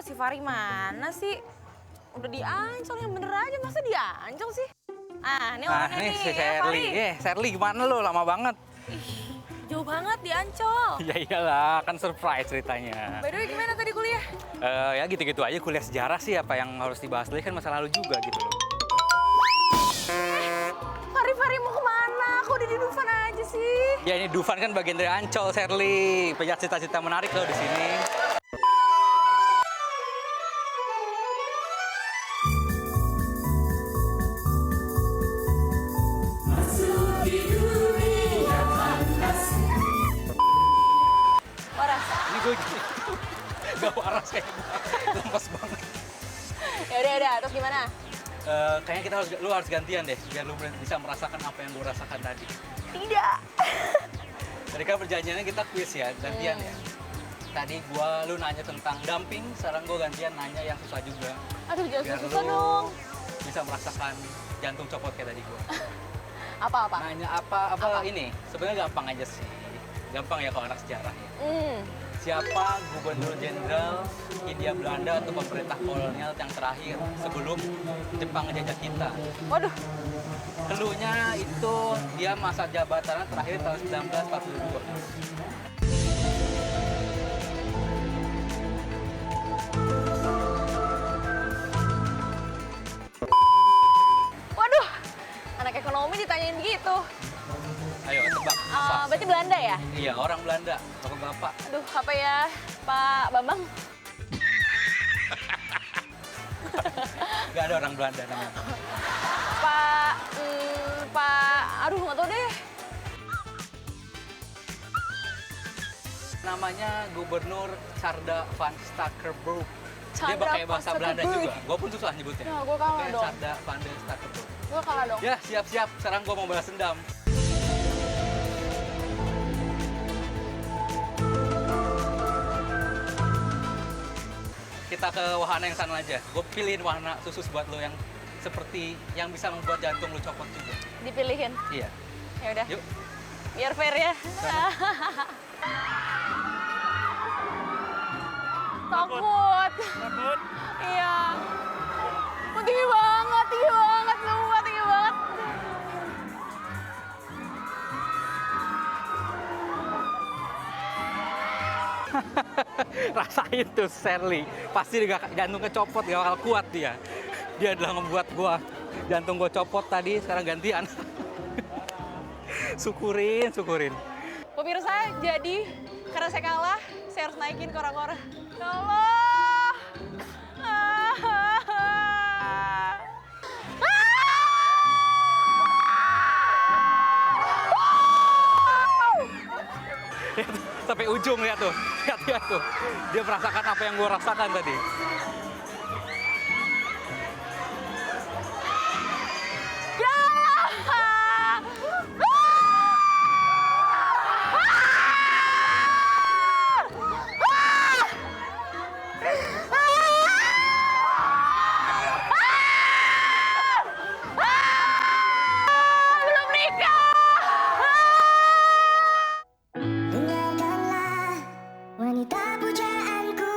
si Fahri mana sih? Udah di Ancol yang bener aja, masa di Ancol sih? Ah, ini orangnya nih, si Sherly. Sherly gimana lo? Lama banget. Jauh banget di Ancol. Ya iyalah, kan surprise ceritanya. By the way, gimana tadi kuliah? Ya gitu-gitu aja, kuliah sejarah sih apa yang harus dibahas lagi kan masa lalu juga gitu loh. Fahri mau kemana? Kok udah di Dufan aja sih? Ya ini Dufan kan bagian dari Ancol, Sherly. Banyak cerita-cerita menarik loh di sini. Waras. Ini gue gak waras kayak lemes banget. Yaudah, terus gimana? Kayaknya lu harus gantian deh biar lu bisa merasakan apa yang gue rasakan tadi. Tidak. Tadi kan perjanjiannya kita quiz ya, gantian ya. Tadi lu nanya tentang dumping, sekarang gue gantian nanya yang susah juga. Aduh, jangan Biar susah lu dong. bisa merasakan jantung copot kayak tadi gue. Apa? Nanya apa ini? Sebenarnya gampang aja sih. Gampang ya kalau anak sejarah ya. Siapa gubernur jenderal Hindia Belanda atau pemerintah kolonial yang terakhir sebelum Jepang ngejajah kita? Waduh. Keluhnya itu dia masa jabatannya terakhir tahun 1942. Waduh. Anak ekonomi ditanyain gitu. Ayo tebak. Berarti Belanda ya? Iya, orang Belanda. Bapak-bapak. Aduh, apa ya? Pak Bambang? Gak ada orang Belanda namanya. Aduh, nggak tahu deh. Namanya Gubernur Tjarda van Stackenburg. Dia Tjarda pakai van bahasa Belanda Stackenburg. juga. Gue pun susah nyebutnya. Ya, gua kalah Pakai dong. Tjarda van Stackenburg. Gue kalah dong. Ya, siap-siap. Sekarang gue mau balas dendam. Kita ke wahana yang sana aja. Gue pilihin wahana khusus buat lo yang seperti yang bisa membuat jantung lo copot juga. Dipilihin. Iya. Ya udah. Yuk. Biar fair ya. Takut. Takut? Iya. Tinggi banget semua, tinggi banget. Rasain tuh Sherly. Pasti jantungnya copot, gak bakal kuat dia. Dia adalah ngebuat gua jantung gua copot tadi, sekarang gantian. Syukurin. Pemirsa, jadi karena saya kalah, saya harus naikin kora-kora. Ya Allah. Sampai ujung lihat tuh. Lihat tuh. Dia merasakan apa yang gua rasakan tadi. Belum nikah. Dengarkanlah wanita pujaanku,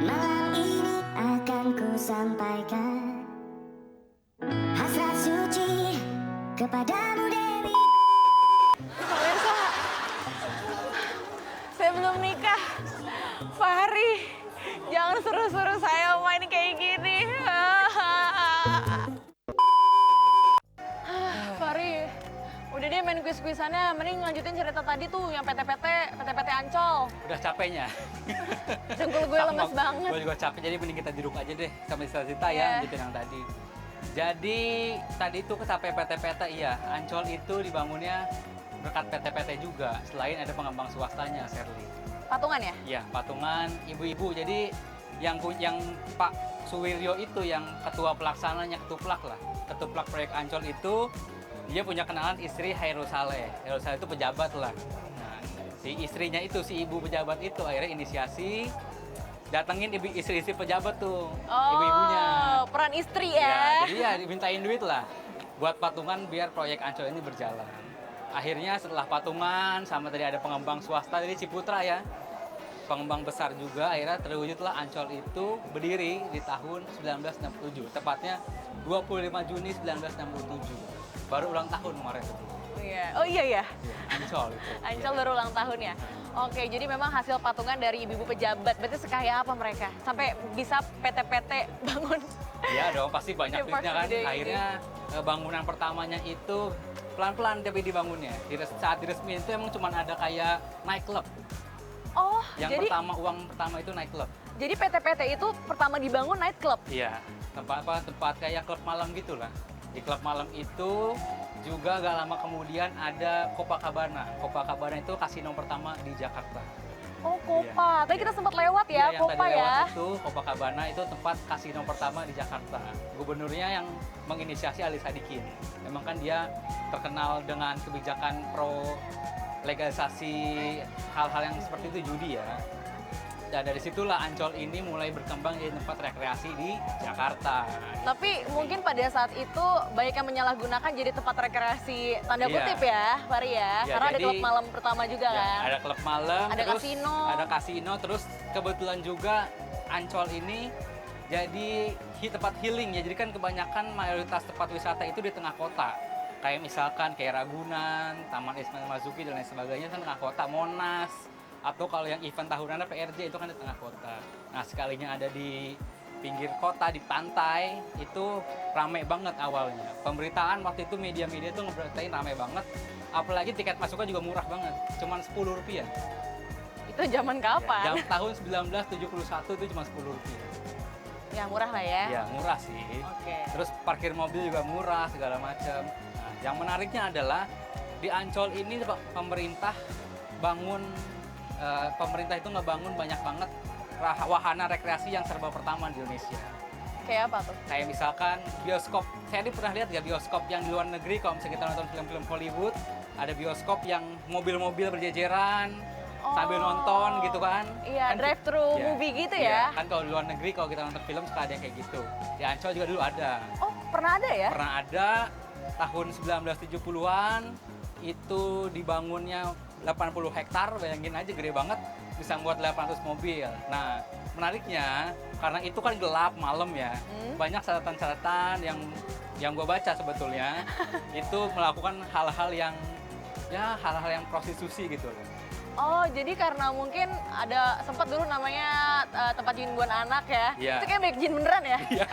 malam ini akan ku sampaikan hasrat suci kepadamu Dewi. Pemirsa, saya belum nikah. Fahri, jangan suruh-suruh saya main kayak gini. Fahri, udah deh main kuis-kuisannya. Mending lanjutin cerita tadi tuh yang PT-PT Ancol. Udah capeknya. Dengkul gue lemes banget. Gue juga capek, jadi mending kita duduk aja deh sama cerita Iya. ya, lanjutin yang tadi. Jadi tadi itu sampai PT-PT, iya. Ancol itu dibangunnya berkat PT-PT juga. Selain ada pengembang swastanya, Sherly. Patungan ya? Iya, patungan ibu-ibu. Jadi yang Pak Suwiryo itu yang ketua pelaksananya, ketuplak lah. Ketuplak proyek Ancol itu dia punya kenalan istri Hairul Saleh. Hairul Saleh itu pejabat lah. Nah, si istrinya itu, si ibu pejabat itu akhirnya inisiasi datengin istri-istri pejabat tuh, ibu-ibunya. Peran istri Ya, ya. jadi ya dimintain duit lah buat patungan biar proyek Ancol ini berjalan. Akhirnya setelah patungan sama tadi ada pengembang swasta dari Ciputra ya. pengembang besar juga, akhirnya terwujudlah Ancol itu berdiri di tahun 1967, tepatnya 25 Juni 1967. Baru ulang tahun kemarin itu. Iya. Oh iya ya. Ancol itu. Ancol baru ulang tahun ya. Oke, jadi memang hasil patungan dari ibu-ibu pejabat. Berarti sekaya apa mereka? Sampai bisa PT-PT bangun. Iya dong, pasti banyak Park duitnya kan. gede gitu. Akhirnya bangunan pertamanya itu pelan-pelan tapi dibangunnya. Saat diresmiin itu emang cuma ada kayak nightclub. Oh, Yang jadi pertama, uang pertama itu nightclub. jadi PT-PT itu pertama dibangun nightclub. Iya, tempat kayak klub malam gitulah. Di klub malam itu juga gak lama kemudian ada Copacabana. Copacabana itu kasino pertama di Jakarta. Oh, Copa. Tadi kita sempat lewat ya, Iya, yang Copa tadi ya. lewat itu Copacabana itu tempat kasino pertama di Jakarta. Gubernurnya yang menginisiasi Ali Sadikin. Memang kan dia terkenal dengan kebijakan pro legalisasi hal-hal yang seperti itu, judi ya. Dan dari situlah Ancol ini mulai berkembang jadi tempat rekreasi di Jakarta. Tapi mungkin pada saat itu banyak yang menyalahgunakan jadi tempat rekreasi tanda Iya. kutip ya, Fari ya. Iya, Karena ada jadi- klub malam pertama juga Ya, kan. ada klub malam, Ada terus kasino. ada kasino, terus kebetulan juga Ancol ini jadi tempat healing ya. Jadi kan kebanyakan mayoritas tempat wisata itu di tengah kota. Kayak misalkan kayak Ragunan, Taman Ismail Marzuki dan lain sebagainya kan tengah kota, Monas, atau kalau yang event tahunan PRJ itu kan di tengah kota. Nah, sekalinya ada di pinggir kota, di pantai, itu rame banget awalnya. Pemberitaan waktu itu media-media itu ngeberitain rame banget. Apalagi tiket masuknya juga murah banget, cuman Rp10. Itu zaman kapan? Jam tahun 1971 itu cuma Rp10. Ya murah lah ya. Ya, murah sih. Oke. Terus parkir mobil juga murah, segala macam. Nah, yang menariknya adalah di Ancol ini pemerintah itu ngebangun banyak banget wahana rekreasi yang serba pertama di Indonesia. Kayak apa tuh? Kayak misalkan bioskop. Saya pernah lihat ya bioskop yang di luar negeri kalau misalnya kita nonton film-film Hollywood, ada bioskop yang mobil-mobil berjejeran sambil nonton gitu kan. Iya, Kan drive thru iya, movie gitu iya. ya. Kan kalau di luar negeri kalau kita nonton film suka ada yang kayak gitu. Di Ancol juga dulu ada. Oh, pernah ada ya? Pernah ada tahun 1970-an itu dibangunnya 80 hektar, bayangin aja gede banget, bisa buat 800 mobil. Nah, menariknya karena itu kan gelap malam ya. Banyak catatan-catatan yang gue baca sebetulnya itu melakukan hal-hal yang prostitusi gitu loh. Oh, jadi karena mungkin ada sempat dulu namanya tempat jin-buan anak ya. Iya. Itu kayak milik jin beneran ya? Iya.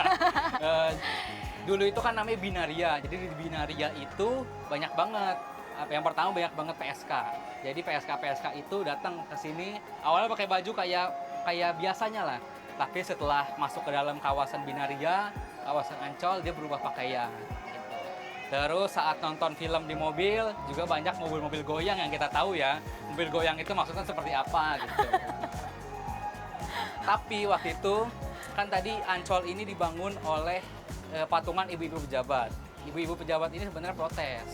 Dulu itu kan namanya Binaria. Jadi di Binaria itu banyak banget. Yang pertama banyak banget PSK. Jadi PSK itu datang ke sini awalnya pakai baju kayak biasanya lah. Tapi setelah masuk ke dalam kawasan Binaria, kawasan Ancol, dia berubah pakaian. Gitu. Terus saat nonton film di mobil juga banyak mobil-mobil goyang yang kita tahu ya. Mobil goyang itu maksudnya seperti apa gitu. Tapi waktu itu kan tadi Ancol ini dibangun oleh patungan ibu-ibu pejabat. Ibu-ibu pejabat ini sebenarnya protes.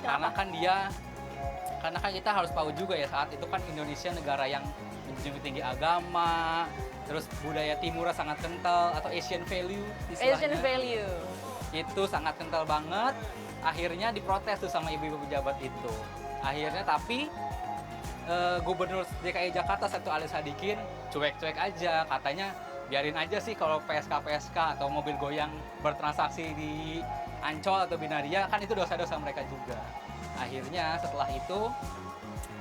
Karena kan kita harus tahu juga ya saat itu kan Indonesia negara yang menjunjung tinggi agama, terus budaya timur sangat kental atau Asian value istilahnya. Asian value. Itu sangat kental banget. Akhirnya diprotes tuh sama ibu-ibu pejabat itu. Akhirnya tapi Gubernur DKI Jakarta Satu Ali Sadikin cuek-cuek aja, katanya biarin aja sih kalau PSK atau mobil goyang bertransaksi di Ancol atau Binaria, kan itu dosa-dosa mereka juga. Akhirnya setelah itu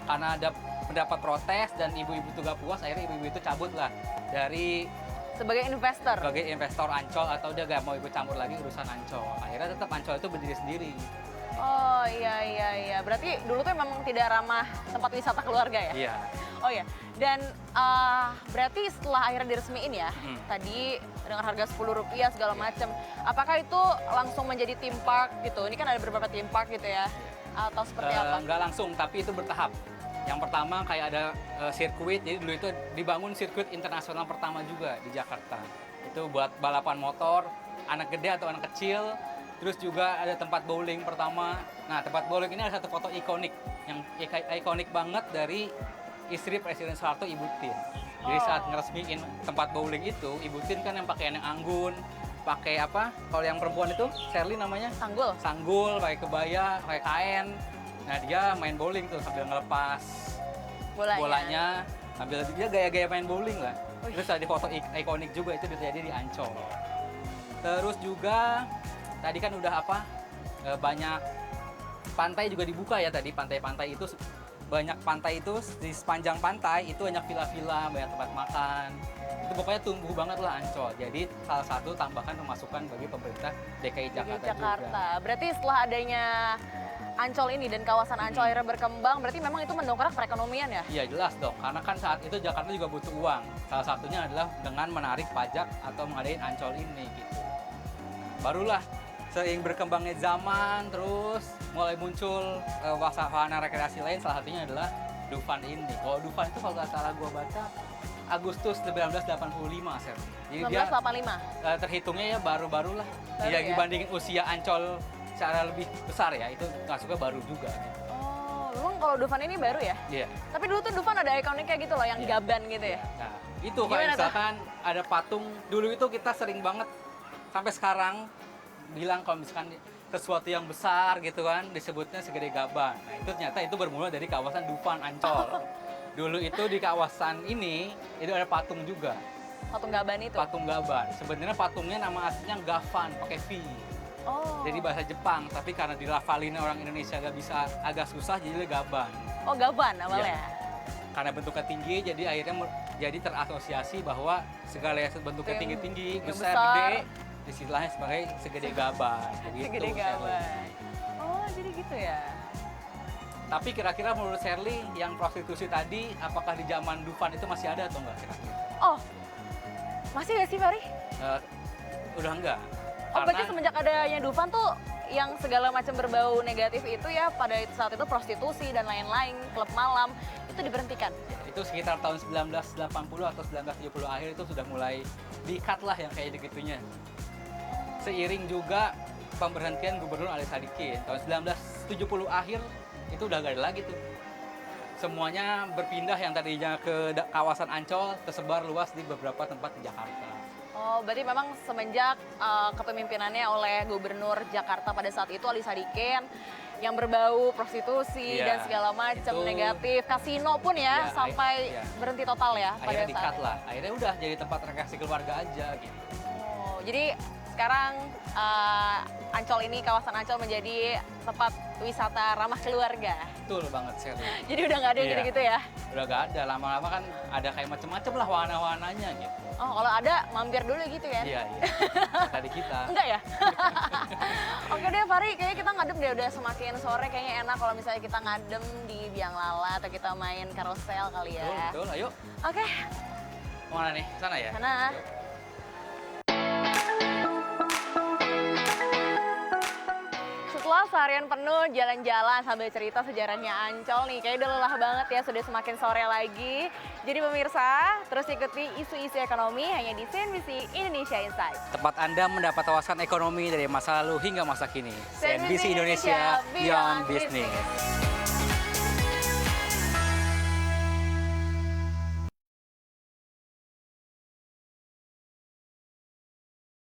karena ada pendapat protes dan ibu-ibu itu gak puas, akhirnya ibu-ibu itu cabut lah dari Sebagai investor. sebagai investor Ancol atau dia gak mau ikut campur lagi urusan Ancol. Akhirnya tetap Ancol itu berdiri sendiri. Oh iya. Berarti dulu tuh memang tidak ramah tempat wisata keluarga ya? Iya. Oh iya. Dan berarti setelah akhirnya diresmiin ya, tadi dengan harga Rp10 segala macam, apakah itu langsung menjadi theme park gitu? Ini kan ada beberapa theme park gitu ya? Atau seperti apa? Nggak langsung, tapi itu bertahap. Yang pertama kayak ada sirkuit, jadi dulu itu dibangun sirkuit internasional pertama juga di Jakarta. Itu buat balapan motor, anak gede atau anak kecil. Terus juga ada tempat bowling pertama. Nah, tempat bowling ini ada satu foto ikonik, yang ikonik banget dari istri Presiden Soeharto, Ibu Tin. Jadi saat ngeresmiin tempat bowling itu, Ibu Tin kan yang pakaian yang anggun, pakai apa? Kalau yang perempuan itu, Sherly namanya? Sanggul. Sanggul, pakai kebaya, pakai kain. Nah, dia main bowling tuh sambil ngelepas Bolanya. bolanya. Sambil dia gaya-gaya main bowling lah. Terus ada foto ikonik juga itu terjadi di Ancol. Terus juga tadi kan udah banyak pantai juga dibuka ya tadi. Pantai-pantai itu banyak pantai itu di sepanjang pantai itu banyak villa-villa, banyak tempat makan. Itu pokoknya tumbuh banget lah Ancol. Jadi salah satu tambahan pemasukan bagi pemerintah DKI Jakarta juga. Berarti setelah adanya Ancol ini dan kawasan Ancol akhirnya berkembang, berarti memang itu mendongkrak perekonomian ya? Iya jelas dong, karena kan saat itu Jakarta juga butuh uang. Salah satunya adalah dengan menarik pajak atau mengadain Ancol ini gitu. Barulah seiring berkembangnya zaman, terus mulai muncul wahana rekreasi lain, salah satunya adalah Dufan ini. Kalau Dufan itu kalau nggak salah gue baca, Agustus 1985, Ser. Jadi 1985? Terhitungnya ya baru-baru lah. Baru ya? Dibandingin usia Ancol secara lebih besar ya, itu masuknya baru juga. Oh, memang kalau Dufan ini baru ya? Iya. Tapi dulu tuh Dufan ada ikoniknya gitu loh, yang gaban gitu ya? Nah, itu kalau misalkan ada patung, dulu itu kita sering banget, sampai sekarang, bilang kalau misalkan sesuatu yang besar gitu kan, disebutnya segede gaban. Nah, itu ternyata itu bermula dari kawasan Dufan, Ancol. Dulu itu di kawasan ini, itu ada patung juga. Patung gaban itu? Patung gaban. Sebenarnya patungnya nama aslinya Gavan, pakai V. Oh. Jadi bahasa Jepang, tapi karena dilafalin orang Indonesia agak susah, jadi dia gaban. Oh, gaban awalnya? Iya. Karena bentuknya tinggi, jadi akhirnya jadi terasosiasi bahwa segala yang bentuknya tinggi-tinggi, besar, gede, istilahnya sebagai segede gaban. Segede gaban. Oh, jadi gitu ya? Tapi kira-kira menurut Sherly, yang prostitusi tadi, apakah di zaman Dufan itu masih ada atau enggak kira-kira? Oh, masih nggak sih Fahri? Udah enggak. Oh, berarti semenjak adanya Dufan tuh yang segala macam berbau negatif itu ya pada saat itu prostitusi dan lain-lain, klub malam, itu diberhentikan? Itu sekitar tahun 1980 atau 1970 akhir itu sudah mulai di-cut lah yang kayak gitunya. Seiring juga pemberhentian Gubernur Ali Sadikin. Tahun 1970 akhir itu udah gak ada lagi tuh. Semuanya berpindah yang tadinya ke kawasan Ancol, tersebar luas di beberapa tempat di Jakarta. Oh, berarti memang semenjak kepemimpinannya oleh Gubernur Jakarta pada saat itu Ali Sadikin yang berbau prostitusi dan segala macam negatif, kasino pun ya sampai berhenti total ya pada akhirnya saat di-cut lah. Akhirnya udah jadi tempat rekreasi keluarga aja gitu. Oh, jadi sekarang Ancol ini, kawasan Ancol menjadi tempat wisata ramah keluarga. Betul banget, Sherly. Jadi udah nggak ada yang gitu-gitu ya? Udah nggak ada, lama-lama kan ada kayak macem-macem lah warna-warnanya gitu. Oh, kalau ada mampir dulu gitu kan? Iya. Tadi kita. Enggak ya? Oke deh Fahri, kayaknya kita ngadem deh, udah semakin sore, kayaknya enak kalau misalnya kita ngadem di Biang Lala atau kita main karusel kali ya. Betul, ayo. Oke. Mana nih? Sana ya? Sana. Setelah seharian penuh jalan-jalan sambil cerita sejarahnya Ancol nih, kayaknya udah lelah banget ya, sudah semakin sore lagi. Jadi pemirsa, terus ikuti isu-isu ekonomi hanya di CNBC Indonesia Insight. Tempat Anda mendapat wawasan ekonomi dari masa lalu hingga masa kini. CNBC Indonesia Beyond Business.